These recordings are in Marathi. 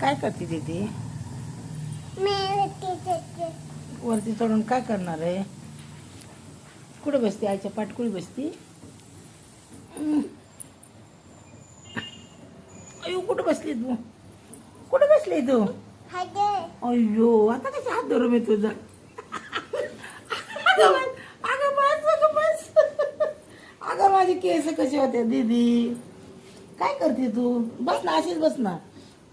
काय करते दीदी? मी वरती चढून काय करणार आहे? कुठे बसते? आईच्या पाठकुळी बसती? अयो कुठं बसली तू? कुठं बसली तू? अयो आता कशी हात धरून मी तुझा? अगं बस अगं बस. अगं माझे केस कसे होते दीदी? काय करते तू? बस ना, अशीच बस ना.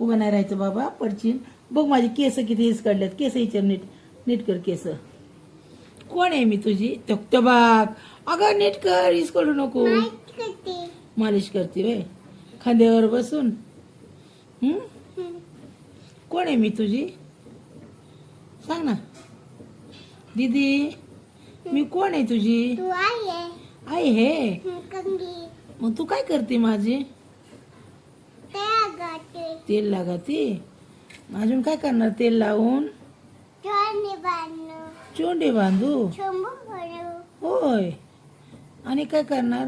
उभं नाही राहायचं बाबा, पडशील. बघ माझे केस किती हिस काढलेत. केस विचार नीट. नीट कर केस. कोण आहे मी तुझी? त्या बाग. अगं नीट कर, हिस काढू नको. मालिश करते वे खांद्यावर बसून. कोण आहे मी तुझी? सांग ना दीदी, मी कोण आहे तुझी? आई हे. मग तू काय करते माझी? तेल लगाती. अजून काय करणार तेल लावून? चोंडे बांधू. होय. आणि काय करणार?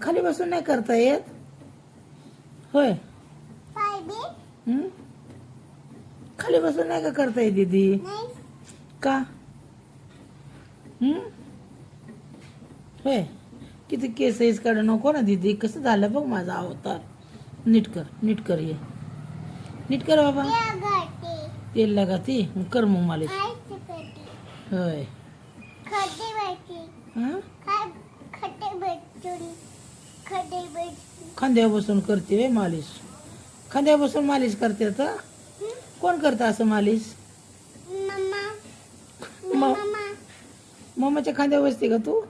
खाली बसून नाही करता येत? होय. खाली बसून नाही का करता येत दीदी? का? होय. किती केस काढू नको ना दीदी. कसं झालं बघ माझा अवतार. नीट कर, नीट कर. ये नीट कर बाबा. तेल लगाती. कर मग मालिश. होय. खांद्यावर बसून करते वे मालिश. खांद्यावर बसून मालिश करते तर कोण करतं असं मालिश? मम्माच्या खांद्यावर बसते का तू?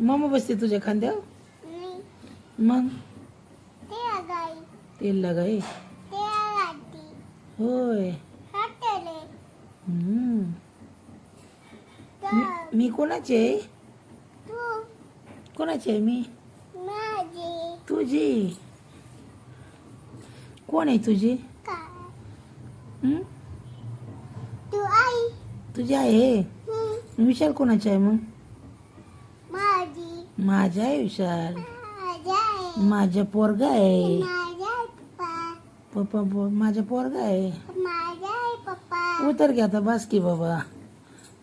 मम्मा बसते तुझ्या खांद्यावर? मग तेल लगाई. होय. मी कोणाची आहे? कोणाची आहे मी? तुझी. कोण आहे तुझी? तुझी आहे. विशाल कोणाची आहे मग? माझा आहे विशाल. माझ्या पोरगा आहे. पप्पा माझ्या पोरगा आहे. उतर घ्या आता. बस की बाबा,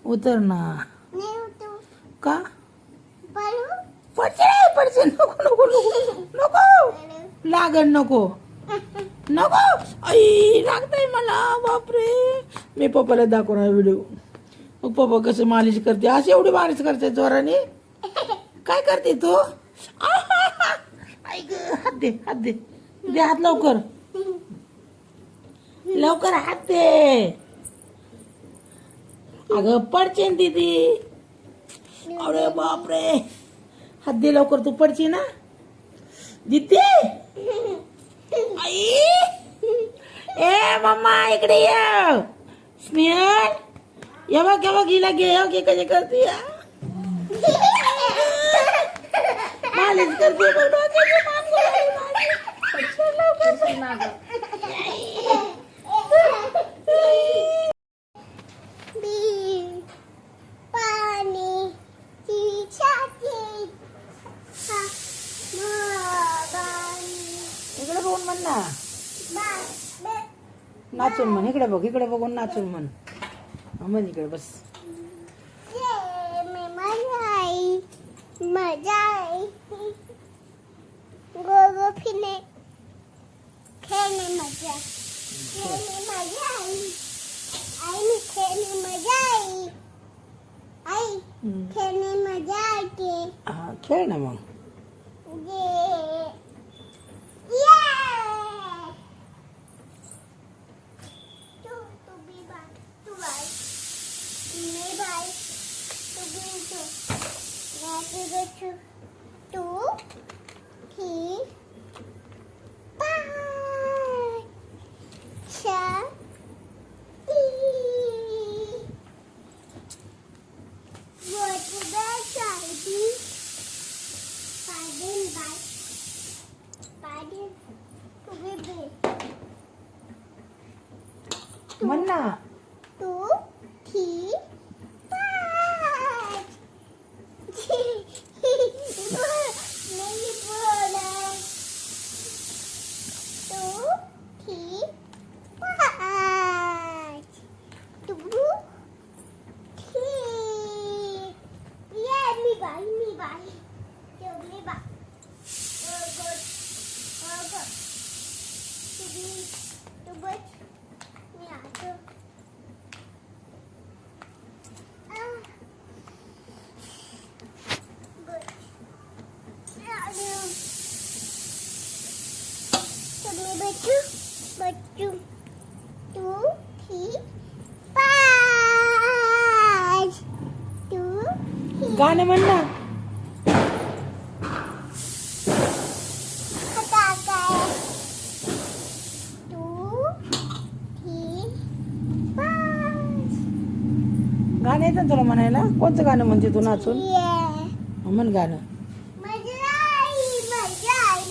उतर ना. का? पडचे. नको नको नको नको. लागण नको नको. आई लागतंय मला. बापरे. मी पप्पाला दाखवणार व्हिडिओ. मग पप्पा कसं मालिश करते. अशी एवढी मालिश करते जोराने. काय करते तू? आई ग, हात दे, हात दे. दे हात लवकर. लवकर हात दे. अगं पडचेन दीदी. अरे बापरे. हात दे लवकर. तू पडची ना दीदी. आई ए मम्मा इकडे ये. स्नेहल ये बघ हिला घे. ओके कशी करते मालिश करते. इकडे बघून म्हण ना. नाचून म्हण. इकडे बघ. इकडे बघून नाचून म्हण. म्हण इकडे बस. मजा आई गोगो फिरने खेळणे मजा. खेळणे मजा आई. आई मी खेळणे मजा आई. आई खेळणे मजा येते. हा खेळ ना मग. म्हण ना. 2, 3, 5. बच्चू बच्चू 2 3 5 2 गाणं म्हण ना. आता काय 2 3 5 गाणं येतं ना तुला म्हणायला? कोणतं गाणं म्हणते तू नाचून? म्हण गाणं. मजा आई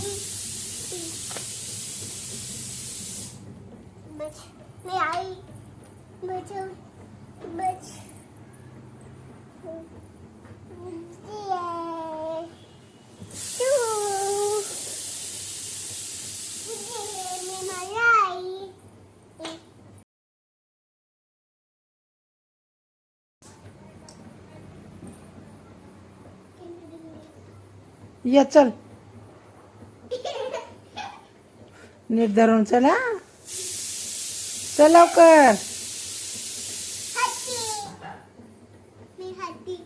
मी आई बच बच ये चल, नीट धरून चला. चल लवकर. मी हाती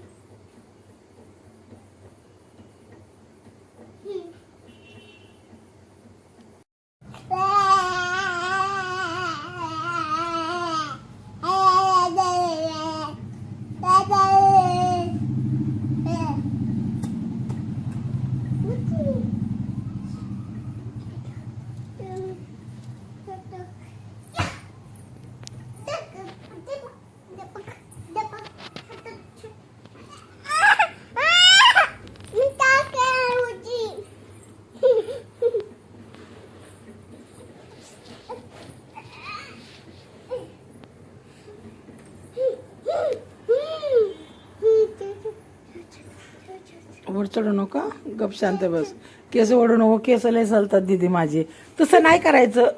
वर चढू नका, गप शांत बस. केस ओढू नको, केस लय चालतात दीदी माझे. तसं नाही करायचं.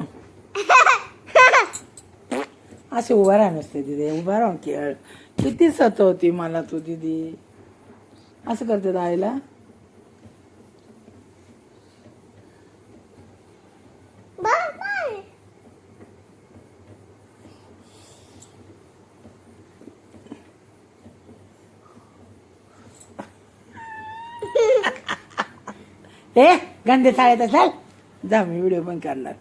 असे उभा राहा नसते दीदी, उभा राहून खेळ. किती सतवती मला तू दीदी. असं करते दाईला. ए गंदे चाळत असाल, जा मी व्हिडिओ पण करणार.